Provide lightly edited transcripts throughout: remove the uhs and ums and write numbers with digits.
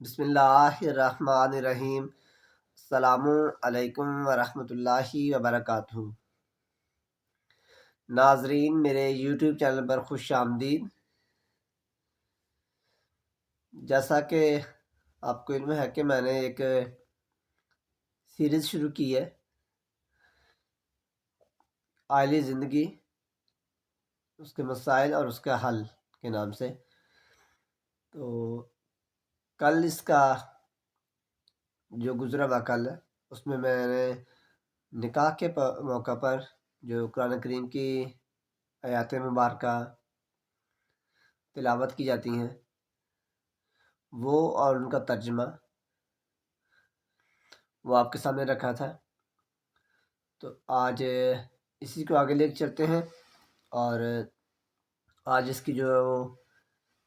بسم اللہ الرحمن الرحیم۔ السلام علیکم ورحمۃ اللہ وبرکاتہ۔ ناظرین، میرے یوٹیوب چینل پر خوش آمدید۔ جیسا کہ آپ کو علم ہے کہ میں نے ایک سیریز شروع کی ہے آئلی زندگی، اس کے مسائل اور اس کا حل کے نام سے۔ تو کل اس کا جو گزرا ہوا کل ہے اس میں نے نکاح کے موقع پر جو قرآن کریم کی آیات مبارکہ تلاوت کی جاتی ہیں وہ اور ان کا ترجمہ وہ آپ کے سامنے رکھا تھا۔ تو آج اسی کو آگے لے کے چلتے ہیں، اور آج اس کی جو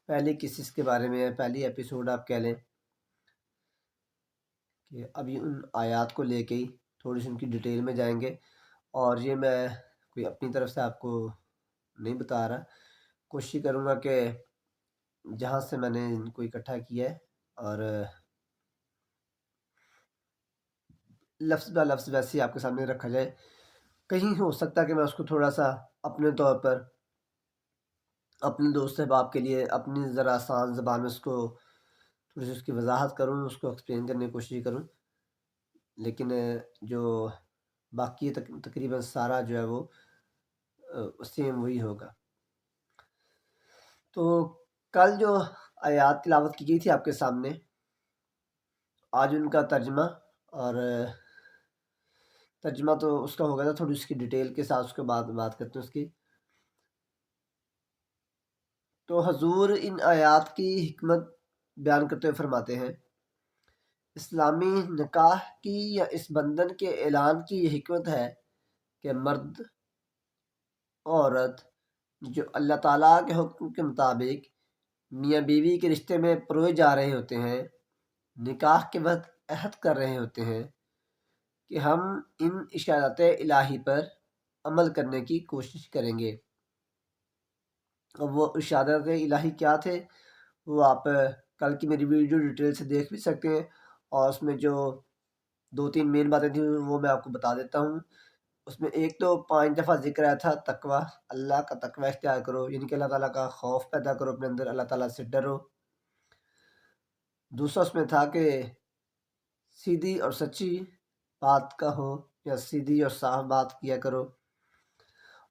پہلی قصص کے بارے میں پہلی ایپیسوڈ آپ کہہ لیں کہ ابھی ان آیات کو لے کے ہی تھوڑی سی ان کی ڈیٹیل میں جائیں گے، اور یہ میں کوئی اپنی طرف سے آپ کو نہیں بتا رہا، کوشش کروں گا کہ جہاں سے میں نے ان کو اکٹھا کیا ہے اور لفظ بہ لفظ ویسے ہی آپ کے سامنے رکھا جائے۔ کہیں ہو سکتا ہے کہ میں اس کو تھوڑا سا اپنے طور پر اپنے دوست احباب کے لیے اپنی ذرا آسان زبان میں اس کو تھوڑی سی اس کی وضاحت کروں، اس کو ایکسپلین کرنے کی کوشش کروں، لیکن جو باقی تقریباً سارا جو ہے وہ سیم وہی ہوگا۔ تو کل جو آیات تلاوت کی گئی تھی آپ کے سامنے، آج ان کا ترجمہ، اور ترجمہ تو اس کا ہوگا تھا تھوڑی اس کی ڈیٹیل کے ساتھ، اس کے بعد بات کرتے ہیں اس کی۔ تو حضور ان آیات کی حکمت بیان کرتے ہوئے فرماتے ہیں، اسلامی نکاح کی یا اس بندھن کے اعلان کی یہ حکمت ہے کہ مرد عورت جو اللہ تعالیٰ کے حکم کے مطابق میاں بیوی کے رشتے میں پروئے جا رہے ہوتے ہیں، نکاح کے وقت عہد کر رہے ہوتے ہیں کہ ہم ان ارشادات الہی پر عمل کرنے کی کوشش کریں گے۔ اور وہ ارشادات الہی کیا تھے وہ آپ کل کی میری ویڈیو ڈیٹیل سے دیکھ بھی سکتے ہیں، اور اس میں جو 2-3 مین باتیں تھیں وہ میں آپ کو بتا دیتا ہوں۔ اس میں ایک تو 5 دفعہ ذکر آیا تھا تقوی، اللہ کا تقوی اختیار کرو، یعنی کہ اللہ تعالیٰ کا خوف پیدا کرو اپنے اندر، اللہ تعالیٰ سے ڈرو۔ دوسرا اس میں تھا کہ سیدھی اور سچی بات کا ہو، یا سیدھی اور صاف بات کیا کرو،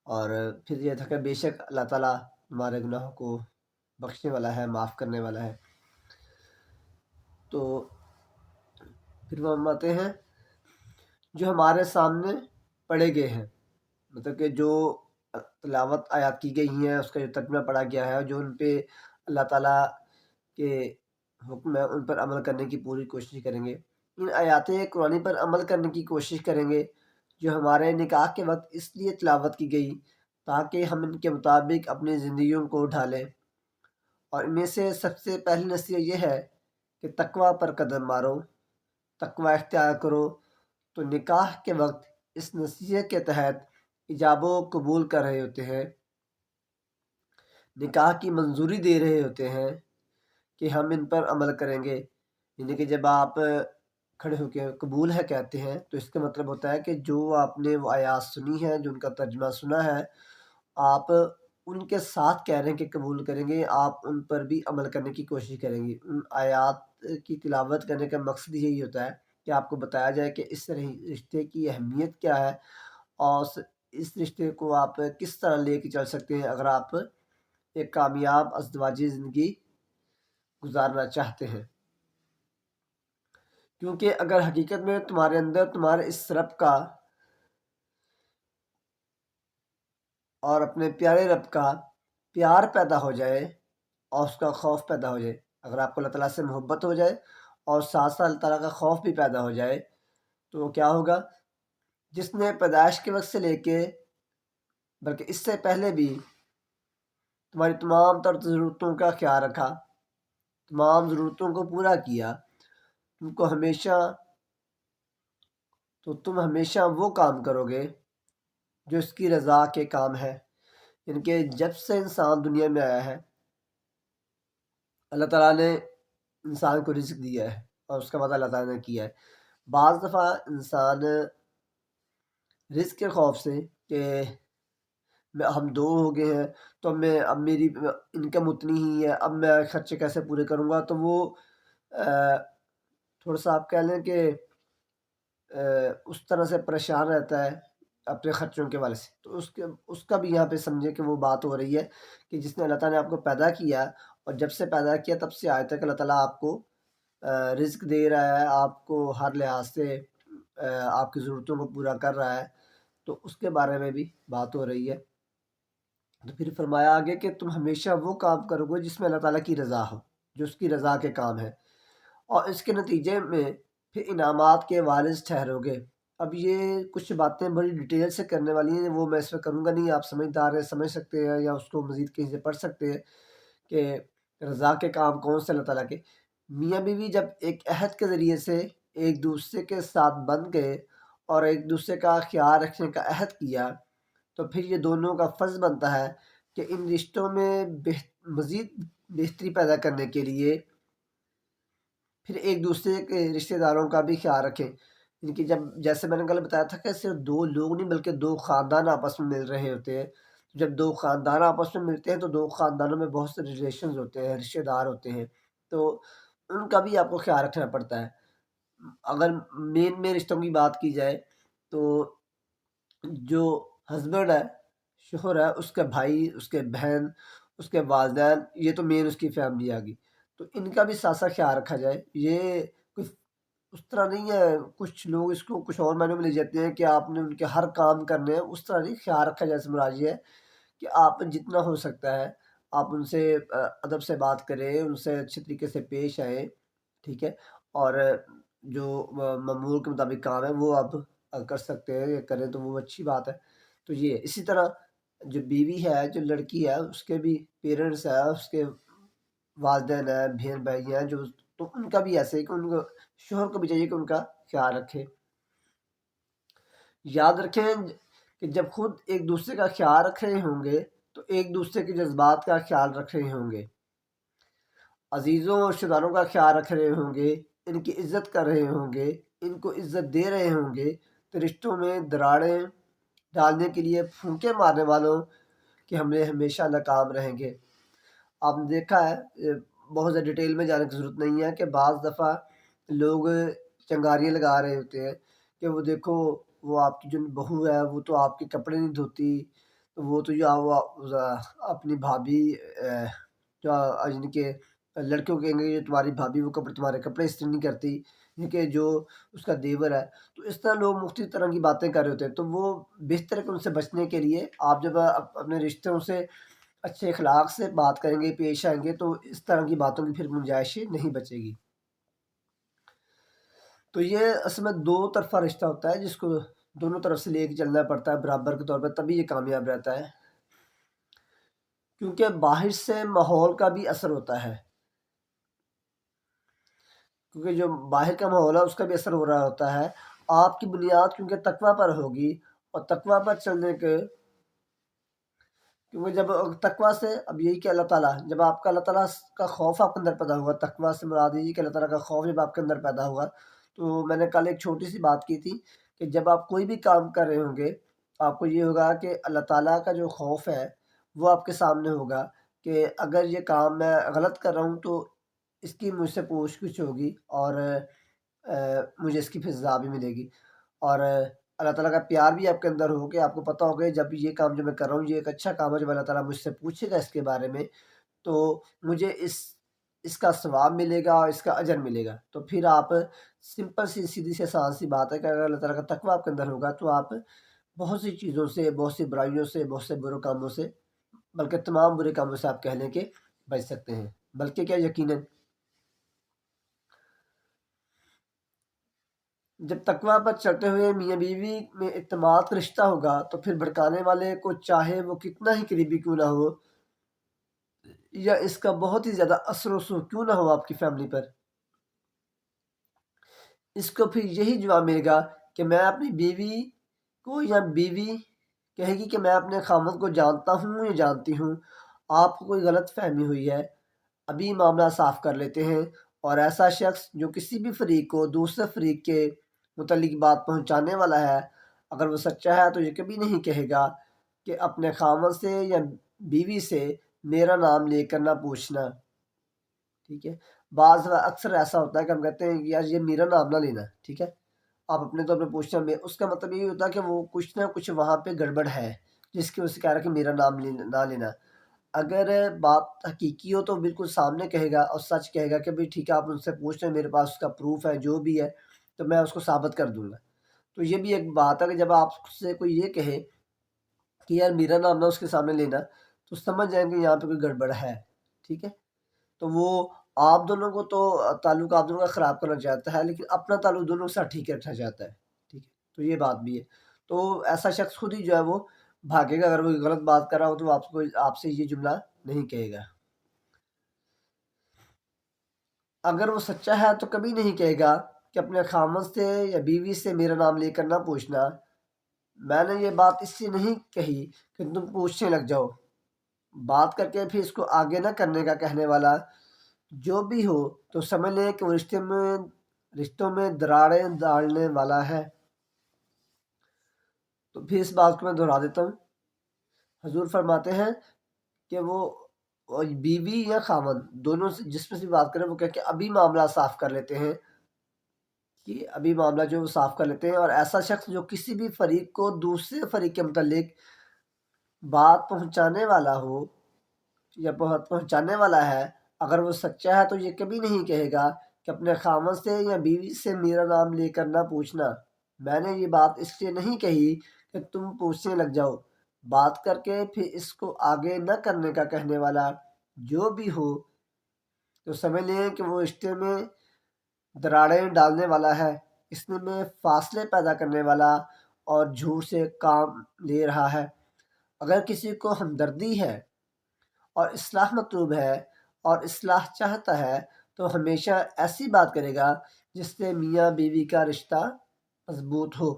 اور پھر یہ تھا کہ بے شک اللہ تعالیٰ ہمارے گناہوں کو بخشنے والا ہے، معاف کرنے والا ہے۔ تو پھر وہ فرماتے ہیں جو ہمارے سامنے پڑھے گئے ہیں، مطلب کہ جو تلاوت آیات کی گئی ہیں اس کا جو ترجمہ پڑھا گیا ہے، جو ان پہ اللہ تعالیٰ کے حکم ہے ان پر عمل کرنے کی پوری کوشش کریں گے، ان آیات قرآنی پر عمل کرنے کی کوشش کریں گے جو ہمارے نکاح کے وقت اس لیے تلاوت کی گئی تاکہ ہم ان کے مطابق اپنی زندگیوں کو ڈھالیں۔ اور ان میں سے سب سے پہلی نصیحت یہ ہے کہ تقوی پر قدم مارو، تقوی اختیار کرو۔ تو نکاح کے وقت اس نصیحت کے تحت ایجاب و قبول کر رہے ہوتے ہیں، نکاح کی منظوری دے رہے ہوتے ہیں کہ ہم ان پر عمل کریں گے۔ یعنی کہ جب آپ کھڑے ہو کے قبول ہے کہتے ہیں تو اس کا مطلب ہوتا ہے کہ جو آپ نے وہ آیات سنی ہے، جو ان کا ترجمہ سنا ہے، آپ ان کے ساتھ کہہ رہے ہیں کہ قبول کریں گے، آپ ان پر بھی عمل کرنے کی کوشش کریں گے۔ ان آیات کی تلاوت کرنے کا مقصد یہی ہوتا ہے کہ آپ کو بتایا جائے کہ اس رشتے کی اہمیت کیا ہے، اور اس رشتے کو آپ کس طرح لے کے چل سکتے ہیں اگر آپ ایک کامیاب ازدواجی زندگی گزارنا چاہتے ہیں۔ کیونکہ اگر حقیقت میں تمہارے اندر تمہارے اس رب کا اور اپنے پیارے رب کا پیار پیدا ہو جائے اور اس کا خوف پیدا ہو جائے، اگر آپ کو اللہ تعالیٰ سے محبت ہو جائے اور ساتھ ساتھ اللہ تعالیٰ کا خوف بھی پیدا ہو جائے، تو کیا ہوگا؟ جس نے پیدائش کے وقت سے لے کے بلکہ اس سے پہلے بھی تمہاری تمام تر ضرورتوں کا خیال رکھا، تمام ضرورتوں کو پورا کیا، تم ہمیشہ وہ کام کرو گے جو اس کی رضا کے کام ہے۔ یعنی کہ جب سے انسان دنیا میں آیا ہے، اللہ تعالیٰ نے انسان کو رزق دیا ہے اور اس کا وعدہ اللہ تعالیٰ نے کیا ہے۔ بعض دفعہ انسان رزق کے خوف سے کہ ہم دو ہو گئے ہیں تو اب میری انکم اتنی ہی ہے، اب میں خرچے کیسے پورے کروں گا، تو وہ تھوڑا سا آپ کہہ لیں کہ اس طرح سے پریشان رہتا ہے اپنے خرچوں کے حوالے سے۔ تو اس کا بھی یہاں پہ سمجھے کہ وہ بات ہو رہی ہے کہ جس نے اللہ تعالیٰ نے آپ کو پیدا کیا اور جب سے پیدا کیا تب سے آج تک اللہ تعالیٰ آپ کو رزق دے رہا ہے، آپ کو ہر لحاظ سے آپ کی ضرورتوں کو پورا کر رہا ہے، تو اس کے بارے میں بھی بات ہو رہی ہے۔ تو پھر فرمایا آگے کہ تم ہمیشہ وہ کام کرو گے جس میں اللہ تعالیٰ کی رضا ہو، جو اس کی رضا کے کام ہے، اور اس کے نتیجے میں پھر انعامات کے وارث ٹھہرو گے۔ اب یہ کچھ باتیں بڑی ڈیٹیل سے کرنے والی ہیں، وہ میں اس میں کروں گا نہیں، آپ سمجھدار ہیں، سمجھ سکتے ہیں یا اس کو مزید کہیں سے پڑھ سکتے ہیں کہ رضا کے کام کون سے اللہ تعالیٰ کے۔ میاں بیوی جب ایک عہد کے ذریعے سے ایک دوسرے کے ساتھ بندھ گئے اور ایک دوسرے کا خیال رکھنے کا عہد کیا، تو پھر یہ دونوں کا فرض بنتا ہے کہ ان رشتوں میں مزید بہتری پیدا کرنے کے لیے پھر ایک دوسرے کے رشتہ داروں کا بھی خیال رکھیں، ان کی جب جیسے میں نے کل بتایا تھا کہ صرف دو لوگ نہیں بلکہ دو خاندان آپس میں مل رہے ہوتے ہیں۔ جب دو خاندان آپس میں ملتے ہیں تو دو خاندانوں میں بہت سے ریلیشنز ہوتے ہیں، رشتہ دار ہوتے ہیں، تو ان کا بھی آپ کو خیال رکھنا پڑتا ہے۔ اگر میں رشتوں کی بات کی جائے تو جو ہسبینڈ ہے، شوہر ہے، اس کے بھائی، اس کے بہن، اس کے والدین، یہ تو مین اس کی فیملی آ گئی، تو ان کا بھی ساتھ ساتھ خیال رکھا جائے۔ یہ کچھ اس طرح نہیں ہے، کچھ لوگ اس کو کچھ اور معنوں میں لے جاتے ہیں کہ آپ نے ان کے ہر کام کرنے ہیں، اس طرح نہیں، خیال رکھا جائے سے مراد یہ ہے کہ آپ جتنا ہو سکتا ہے آپ ان سے ادب سے بات کریں، ان سے اچھے طریقے سے پیش آئیں، ٹھیک ہے، اور جو معمول کے مطابق کام ہے وہ آپ کر سکتے ہیں یا کریں تو وہ اچھی بات ہے۔ تو یہ اسی طرح جو بیوی ہے، جو لڑکی ہے، اس کے بھی پیرنٹس ہیں، اس کے والدین ہیں، بہن بھائی ہیں، جو تو ان کا بھی ایسے ہے کہ ان کو شوہر کو بھی چاہیے کہ ان کا خیال رکھے۔ یاد رکھیں کہ جب خود ایک دوسرے کا خیال رکھ رہے ہوں گے تو ایک دوسرے کے جذبات کا خیال رکھ رہے ہوں گے، عزیزوں اور رشتہ داروں کا خیال رکھ رہے ہوں گے، ان کی عزت کر رہے ہوں گے، ان کو عزت دے رہے ہوں گے، تو رشتوں میں دراڑیں ڈالنے کے لیے پھونکے مارنے والوں کے حملے ہمیشہ ناکام رہیں گے۔ آپ نے دیکھا ہے، بہت زیادہ ڈیٹیل میں جانے کی ضرورت نہیں ہے، کہ بعض دفعہ لوگ چنگاریاں لگا رہے ہوتے ہیں کہ وہ دیکھو وہ آپ کی جو بہو ہے وہ تو آپ کے کپڑے نہیں دھوتی، وہ تو وہ اپنی بھابھی جو یعنی کہ لڑکیوں کہیں گے تمہاری بھابھی وہ تمہارے کپڑے استری نہیں کرتی، یعنی کہ جو اس کا دیور ہے، تو اس طرح لوگ مختلف طرح کی باتیں کر رہے ہوتے ہیں۔ تو وہ بہتر ہے کہ ان سے بچنے کے لیے آپ جب اپنے رشتوں سے اچھے اخلاق سے بات کریں گے، پیش آئیں گے، تو اس طرح کی باتوں کی پھر گنجائش نہیں بچے گی۔ تو یہ اصل میں دو طرفہ رشتہ ہوتا ہے جس کو دونوں طرف سے لے کے چلنا پڑتا ہے برابر کے طور پر، تبھی یہ کامیاب رہتا ہے، کیونکہ باہر سے ماحول کا بھی اثر ہوتا ہے، کیونکہ جو باہر کا ماحول ہے اس کا بھی اثر ہو رہا ہوتا ہے۔ آپ کی بنیاد کیونکہ تقویٰ پر ہوگی، اور تقویٰ پر چلنے کے، کیونکہ جب تقویٰ سے، اب یہی کہ اللہ تعالیٰ، جب آپ کا اللہ تعالیٰ کا خوف آپ کے اندر پیدا ہوگا، تقویٰ سے مراد یہی کہ اللہ تعالیٰ کا خوف جب آپ کے اندر پیدا ہوگا، تو میں نے کل ایک چھوٹی سی بات کی تھی کہ جب آپ کوئی بھی کام کر رہے ہوں گے، آپ کو یہ ہوگا کہ اللہ تعالیٰ کا جو خوف ہے وہ آپ کے سامنے ہوگا کہ اگر یہ کام میں غلط کر رہا ہوں تو اس کی مجھ سے پوچھ گچھ ہوگی، اور مجھے اس کی پھر سزا بھی ملے گی، اور اللہ تعالیٰ کا پیار بھی آپ کے اندر ہو کہ آپ کو پتہ ہوگا جب یہ کام جو میں کر رہا ہوں یہ ایک اچھا کام ہے، جب اللہ تعالیٰ مجھ سے پوچھے گا اس کے بارے میں تو مجھے اس کا ثواب ملے گا اور اس کا اجر ملے گا۔ تو پھر آپ سمپل سی سیدھی سی آسان سی بات ہے کہ اگر اللہ تعالیٰ کا تقویٰ آپ کے اندر ہوگا تو آپ بہت سی چیزوں سے، بہت سی برائیوں سے، بہت سے برے کاموں سے، بلکہ تمام برے کاموں سے آپ کہہ لیں کہ بچ سکتے ہیں، بلکہ کیا یقیناً جب تقویٰ پر چلتے ہوئے میاں بیوی میں اعتماد کا رشتہ ہوگا تو پھر بھڑکانے والے کو چاہے وہ کتنا ہی قریبی کیوں نہ ہو، یا اس کا بہت ہی زیادہ اثر و رسوخ کیوں نہ ہو آپ کی فیملی پر، اس کو پھر یہی جواب ملے گا کہ میں اپنی بیوی کو، یا بیوی کہے گی کہ میں اپنے خاوند کو جانتا ہوں یا جانتی ہوں، آپ کو کوئی غلط فہمی ہوئی ہے، ابھی معاملہ صاف کر لیتے ہیں، اور ایسا شخص جو کسی بھی فریق کو دوسرے فریق کے متعلق بات پہنچانے والا ہے، اگر وہ سچا ہے تو یہ کبھی نہیں کہے گا کہ اپنے خاوند سے یا بیوی سے میرا نام لے کر نہ پوچھنا، ٹھیک ہے۔ اکثر ایسا ہوتا ہے کہ ہم کہتے ہیں کہ یار یہ میرا نام نہ لینا، ٹھیک ہے، آپ اپنے طور پہ پوچھنا، اس کا مطلب یہ ہوتا ہے کہ وہ کچھ نہ کچھ وہاں پہ گڑبڑ ہے جس کی وجہ سے کہہ رہا ہے کہ میرا نام نہ لینا۔ اگر بات حقیقی ہو تو بالکل سامنے کہے گا اور سچ کہے گا کہ بھائی ٹھیک ہے آپ ان سے پوچھ لیں، میرے پاس اس کا پروف ہے، جو بھی ہے تو میں اس کو ثابت کر دوں گا۔ تو یہ بھی ایک بات ہے کہ جب آپ سے کوئی یہ کہے کہ یار میرا نام نہ اس کے سامنے لینا، تو سمجھ جائیں کہ یہاں پہ کوئی گڑبڑ ہے، ٹھیک ہے۔ تو وہ آپ دونوں کو تو تعلق آپ دونوں کا خراب کرنا چاہتا ہے، لیکن اپنا تعلق دونوں کے ساتھ ٹھیک رکھنا چاہتا ہے، ٹھیک ہے۔ تو یہ بات بھی ہے۔ تو ایسا شخص خود ہی جو ہے وہ بھاگے گا، اگر وہ غلط بات کر رہا ہو تو آپ سے یہ جملہ نہیں کہے گا۔ اگر وہ سچا ہے تو کبھی نہیں کہے گا کہ اپنے خامد سے یا بیوی سے میرا نام لے کر نہ پوچھنا، میں نے یہ بات اس لیے نہیں کہی کہ تم پوچھنے لگ جاؤ، بات کر کے پھر اس کو آگے نہ کرنے کا کہنے والا جو بھی ہو تو سمجھ لیں کہ وہ رشتوں میں دراڑیں ڈالنے والا ہے۔ تو پھر اس بات کو میں دہرا دیتا ہوں۔ حضور فرماتے ہیں کہ وہ بیوی یا خاوند دونوں سے جس میں سے بات کریں وہ کہہ کہ ابھی معاملہ صاف کر لیتے ہیں، کہ ابھی معاملہ جو وہ صاف کر لیتے ہیں۔ اور ایسا شخص جو کسی بھی فریق کو دوسرے فریق کے متعلق بات پہنچانے والا ہو یا پہنچانے والا ہے، اگر وہ سچا ہے تو یہ کبھی نہیں کہے گا کہ اپنے خاوند سے یا بیوی سے میرا نام لے کر نہ پوچھنا، میں نے یہ بات اس لیے نہیں کہی کہ تم پوچھنے لگ جاؤ، بات کر کے پھر اس کو آگے نہ کرنے کا کہنے والا جو بھی ہو تو سمجھ لیں کہ وہ رشتے میں دراڑیں ڈالنے والا ہے، اس میں فاصلے پیدا کرنے والا اور جھوٹ سے کام لے رہا ہے۔ اگر کسی کو ہمدردی ہے اور اصلاح مطلوب ہے اور اصلاح چاہتا ہے تو ہمیشہ ایسی بات کرے گا جس سے میاں بیوی کا رشتہ مضبوط ہو۔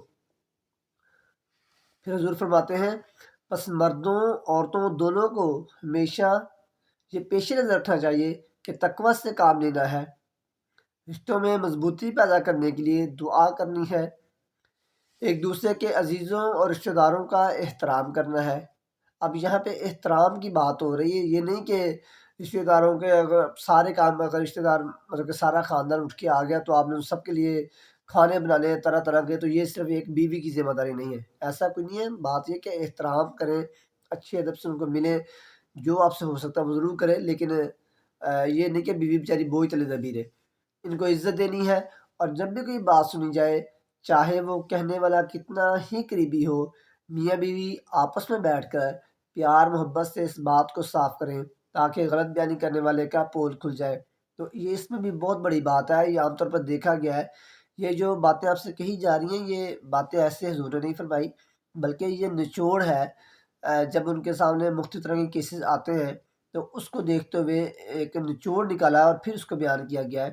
پھر حضور فرماتے ہیں پس مردوں عورتوں دونوں کو ہمیشہ یہ پیش نظر رکھنا چاہیے کہ تقوی سے کام لینا ہے، رشتوں میں مضبوطی پیدا کرنے کے لیے دعا کرنی ہے، ایک دوسرے کے عزیزوں اور رشتہ داروں کا احترام کرنا ہے۔ اب یہاں پہ احترام کی بات ہو رہی ہے، یہ نہیں کہ رشتہ داروں کے اگر سارے کام اگر رشتہ دار مطلب کہ سارا خاندان اٹھ کے آ گیا تو آپ نے ان سب کے لیے کھانے بنانے ہیں طرح طرح کے، تو یہ صرف ایک بیوی کی ذمہ داری نہیں ہے، ایسا کوئی نہیں ہے۔ بات یہ کہ احترام کریں، اچھے ادب سے ان کو ملیں، جو آپ سے ہو سکتا ہے وہ ضرور کریں، لیکن یہ نہیں کہ بیوی بیچاری بوجھ تلے دبی رہے، ان کو عزت دینی ہے۔ اور جب بھی کوئی بات سنی جائے، چاہے وہ کہنے والا کتنا ہی قریبی ہو، میاں بیوی آپس میں بیٹھ کر پیار محبت سے اس بات کو صاف کریں تاکہ غلط بیانی کرنے والے کا پول کھل جائے۔ تو یہ اس میں بھی بہت بڑی بات ہے، یہ عام طور پر دیکھا گیا ہے، یہ جو باتیں آپ سے کہی جا رہی ہیں یہ باتیں ایسے حضور نے نہیں فرمائی، بلکہ یہ نچوڑ ہے۔ جب ان کے سامنے مختلف طرح کے کیسز آتے ہیں تو اس کو دیکھتے ہوئے ایک نچوڑ نکالا اور پھر اس کو بیان کیا گیا ہے،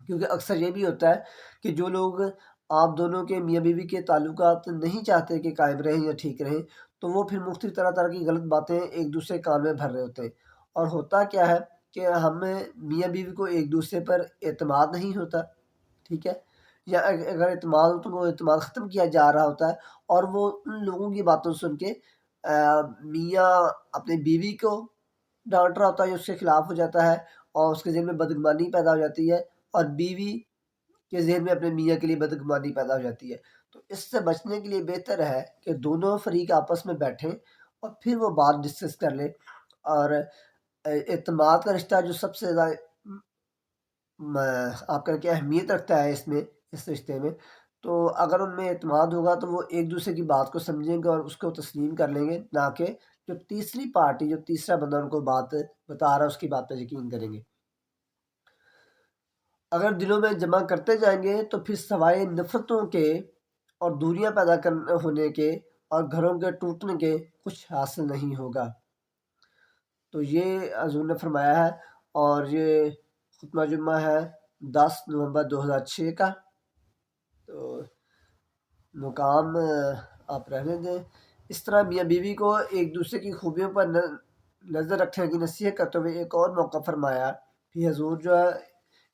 کیونکہ اکثر یہ بھی ہوتا ہے کہ جو لوگ آپ دونوں کے میاں بیوی کے تعلقات نہیں چاہتے کہ قائم رہیں یا ٹھیک رہیں تو وہ پھر مختلف طرح طرح کی غلط باتیں ایک دوسرے کان میں بھر رہے ہوتے ہیں، اور ہوتا کیا ہے کہ ہمیں میاں بیوی کو ایک دوسرے پر اعتماد نہیں ہوتا، ٹھیک ہے، یا اگر اعتماد ہو تو وہ اعتماد ختم کیا جا رہا ہوتا ہے، اور وہ ان لوگوں کی باتوں سن کے میاں اپنے بیوی کو ڈانٹ رہا ہوتا ہے، جو اس کے خلاف ہو جاتا ہے اور اس کے ذہن میں بدگمانی پیدا ہو جاتی ہے، اور بیوی کے ذہن میں اپنے میاں کے لیے بدگمانی پیدا ہو جاتی ہے۔ تو اس سے بچنے کے لیے بہتر ہے کہ دونوں فریق آپس میں بیٹھیں اور پھر وہ بات ڈسکس کر لیں، اور اعتماد کا رشتہ جو سب سے زیادہ آپ کا کیا اہمیت رکھتا ہے اس رشتے میں، تو اگر ان میں اعتماد ہوگا تو وہ ایک دوسرے کی بات کو سمجھیں گے اور اس کو تسلیم کر لیں گے، نہ کہ جو تیسری پارٹی جو تیسرا بندہ ان کو بات بتا رہا ہے اس کی بات پہ یقین کریں گے۔ اگر دلوں میں جمع کرتے جائیں گے تو پھر سوائے نفرتوں کے اور دوریاں پیدا ہونے کے اور گھروں کے ٹوٹنے کے کچھ حاصل نہیں ہوگا۔ تو یہ حضور نے فرمایا ہے، اور یہ خطبہ جمعہ ہے 10 نومبر 2006 کا۔ تو مقام آپ رہنے دیں۔ اس طرح میاں بیوی کو ایک دوسرے کی خوبیوں پر نظر رکھنے کی نصیحت کرتے ہوئے ایک اور موقع فرمایا، پھر حضور جو ہے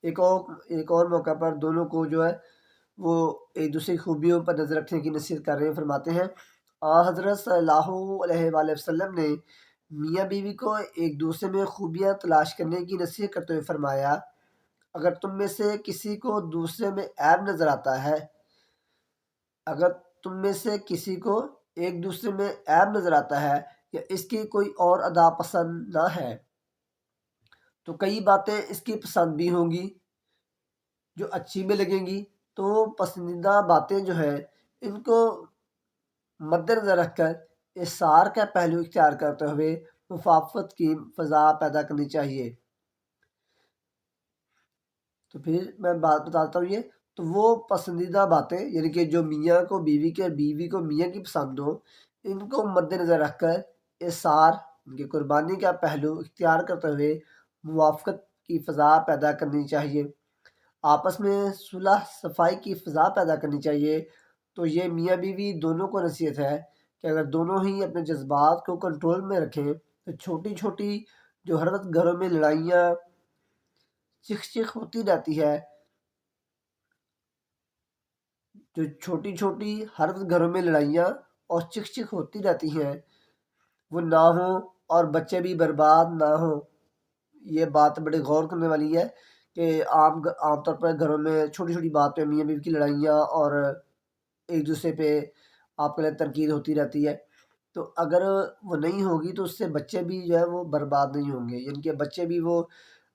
ایک اور موقع پر دونوں کو جو ہے وہ ایک دوسرے کی خوبیوں پر نظر رکھنے کی نصیحت کر رہے ہیں۔ فرماتے ہیں حضرت صلی اللہ علیہ وآلہ وسلم نے میاں بیوی کو ایک دوسرے میں خوبیاں تلاش کرنے کی نصیحت کرتے ہوئے فرمایا، اگر تم میں سے کسی کو دوسرے میں عیب نظر آتا ہے اگر تم میں سے کسی کو ایک دوسرے میں عیب نظر آتا ہے یا اس کی کوئی اور ادا پسند نہ ہے تو کئی باتیں اس کی پسند بھی ہوں گی جو اچھی بھی لگیں گی، تو پسندیدہ باتیں جو ہیں ان کو مد نظر رکھ کر اثار کا پہلو اختیار کرتے ہوئے مفافت کی فضا پیدا کرنی چاہیے۔ تو پھر میں بات بتاتا ہوں یہ تو وہ پسندیدہ باتیں یعنی کہ جو میاں کو بیوی کے اور بیوی کو میاں کی پسند ہو، ان کو مد نظر رکھ کر اثار ان کی قربانی کا پہلو اختیار کرتے ہوئے موافقت کی فضا پیدا کرنی چاہیے، آپس میں صلح صفائی کی فضا پیدا کرنی چاہیے۔ تو یہ میاں بیوی دونوں کو نصیحت ہے کہ اگر دونوں ہی اپنے جذبات کو کنٹرول میں رکھیں تو چھوٹی چھوٹی جو ہر وقت گھروں میں لڑائیاں چکھ چکھ ہوتی رہتی ہے، جو چھوٹی چھوٹی ہر وقت گھروں میں لڑائیاں اور چکھ چکھ ہوتی رہتی ہیں وہ نہ ہوں اور بچے بھی برباد نہ ہوں۔ یہ بات بڑے غور کرنے والی ہے کہ عام طور پر گھروں میں چھوٹی چھوٹی بات پہ میاں بیوی کی لڑائیاں اور ایک دوسرے پہ آپ کے لیے تنقید ہوتی رہتی ہے، تو اگر وہ نہیں ہوگی تو اس سے بچے بھی جو ہے وہ برباد نہیں ہوں گے، یعنی کہ بچے بھی وہ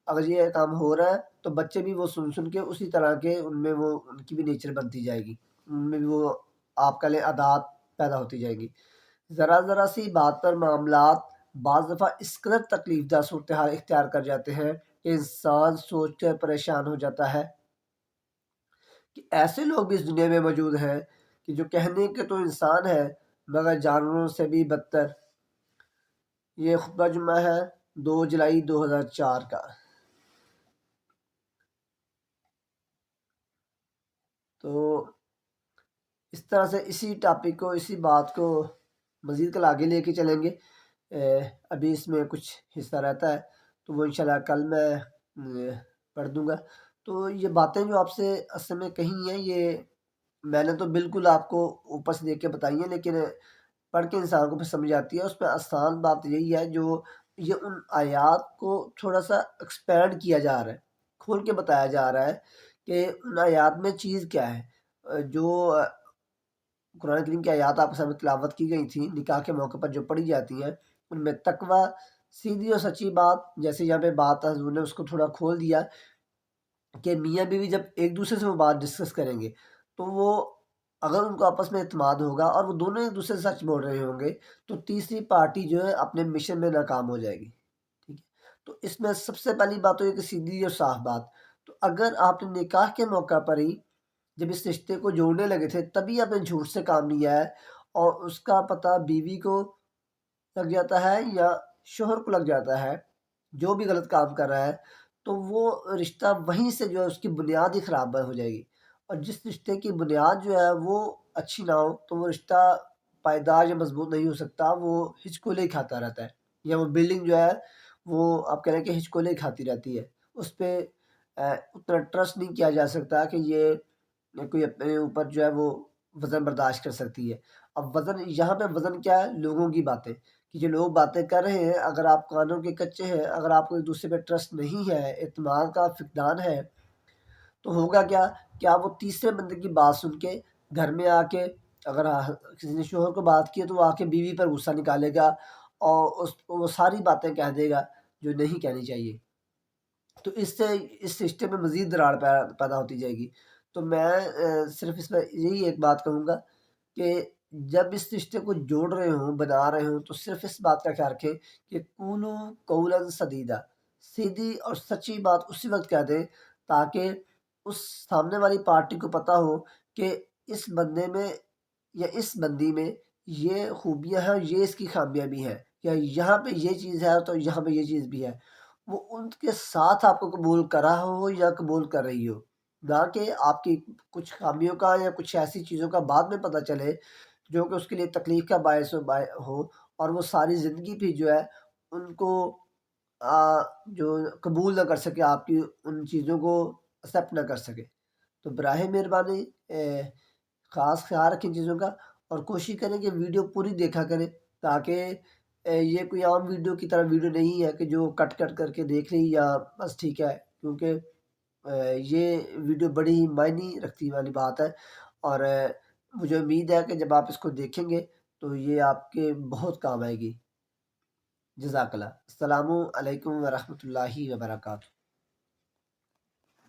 اگر یہ کام ہو رہا ہے تو بچے بھی وہ سن سن کے اسی طرح کے ان میں وہ ان کی بھی نیچر بنتی جائے گی، ان میں بھی وہ آپ کے لیے عادات پیدا ہوتی جائے گی۔ ذرا ذرا سی بات پر معاملات بعض دفعہ اس قدر تکلیف دہ صورتحال اختیار کر جاتے ہیں کہ انسان سوچ کر پریشان ہو جاتا ہے کہ ایسے لوگ بھی اس دنیا میں موجود ہیں کہ جو کہنے کے تو انسان ہے مگر جانوروں سے بھی بدتر۔ یہ خطبہ جمعہ ہے 2 جولائی 2004 کا۔ تو اس طرح سے اسی ٹاپک کو اسی بات کو مزید کل آگے لے کے چلیں گے۔ ابھی اس میں کچھ حصہ رہتا ہے تو وہ انشاءاللہ کل میں پڑھ دوں گا۔ تو یہ باتیں جو آپ سے اصل میں کہی ہیں یہ میں نے تو بالکل آپ کو اوپر سے دیکھ کے بتائی ہیں، لیکن پڑھ کے انسان کو پھر سمجھ آتی ہے۔ اس میں آسان بات یہی ہے جو یہ ان آیات کو تھوڑا سا ایکسپینڈ کیا جا رہا ہے، کھول کے بتایا جا رہا ہے کہ ان آیات میں چیز کیا ہے۔ جو قرآن کریم کی آیات آپ کے سامنے تلاوت کی گئی تھیں نکاح کے موقع پر جو پڑھی جاتی ہیں ان میں تقوی، سیدھی اور سچی بات، جیسے یہاں پہ بات حضور نے اس کو تھوڑا کھول دیا کہ میاں بیوی جب ایک دوسرے سے وہ بات ڈسکس کریں گے تو وہ اگر ان کو آپس میں اعتماد ہوگا اور وہ دونوں ایک دوسرے سے سچ بول رہے ہوں گے تو تیسری پارٹی جو ہے اپنے مشن میں ناکام ہو جائے گی، ٹھیک ہے۔ تو اس میں سب سے پہلی بات تو یہ کہ سیدھی اور صاف بات۔ تو اگر آپ نے نکاح کے موقع پر ہی جب اس رشتے کو جوڑنے لگے تھے تبھی آپ نے جھوٹ سے کام لیا ہے اور اس کا پتہ بیوی کو لگ جاتا ہے یا شوہر کو لگ جاتا ہے جو بھی غلط کام کر رہا ہے، تو وہ رشتہ وہیں سے جو ہے اس کی بنیاد ہی خراب ہو جائے گی، اور جس رشتے کی بنیاد جو ہے وہ اچھی نہ ہو تو وہ رشتہ پائیدار یا مضبوط نہیں ہو سکتا، وہ ہچکولے ہی کھاتا رہتا ہے، یا وہ بلڈنگ جو ہے وہ آپ کہہ رہے ہیں کہ ہچکولے ہی کھاتی رہتی ہے، اس پہ اتنا ٹرسٹ نہیں کیا جا سکتا کہ یہ کوئی اپنے اوپر جو ہے وہ وزن برداشت کر سکتی ہے۔ اب وزن یہاں پہ وزن کیا ہے؟ لوگوں کی باتیں، کہ جو لوگ باتیں کر رہے ہیں اگر آپ کانوں کے کچے ہیں، اگر آپ کو ایک دوسرے پہ ٹرسٹ نہیں ہے، اعتماد کا فقدان ہے، تو ہوگا کیا کہ آپ وہ تیسرے بندے کی بات سن کے گھر میں آ کے اگر کسی نے شوہر کو بات کی ہے تو وہ آ کے بیوی پر غصہ نکالے گا اور اس وہ ساری باتیں کہہ دے گا جو نہیں کہنی چاہیے، تو اس سے اس رشتے میں مزید دراڑ پیدا ہوتی جائے گی۔ تو میں صرف اس میں یہی ایک بات کہوں گا کہ جب اس رشتے کو جوڑ رہے ہوں بنا رہے ہوں تو صرف اس بات کا خیال رکھیں کہ قولوا قولا سدیدا، سیدھی اور سچی بات اسی وقت کہہ دیں تاکہ اس سامنے والی پارٹی کو پتہ ہو کہ اس بندے میں یا اس بندی میں یہ خوبیاں ہیں، یہ اس کی خامیاں بھی ہیں، یا یہاں پہ یہ چیز ہے تو یہاں پہ یہ چیز بھی ہے، وہ ان کے ساتھ آپ کو قبول کر رہا ہو یا قبول کر رہی ہو، نہ کہ آپ کی کچھ خامیوں کا یا کچھ ایسی چیزوں کا بعد میں پتہ چلے جو کہ اس کے لیے تکلیف کا باعث ہو اور وہ ساری زندگی بھی جو ہے ان کو جو قبول نہ کر سکے، آپ کی ان چیزوں کو ایکسیپٹ نہ کر سکے۔ تو براہ مہربانی خاص خیال رکھیں چیزوں کا، اور کوشش کریں کہ ویڈیو پوری دیکھا کریں، تاکہ یہ کوئی عام ویڈیو کی طرح ویڈیو نہیں ہے کہ جو کٹ کٹ کر کے دیکھ لی یا بس ٹھیک ہے، کیونکہ یہ ویڈیو بڑی ہی معنی رکھتی والی بات ہے، اور مجھے امید ہے کہ جب آپ اس کو دیکھیں گے تو یہ آپ کے بہت کام آئے گی۔ جزاک اللہ۔ السلام علیکم ورحمۃ اللہ وبرکاتہ۔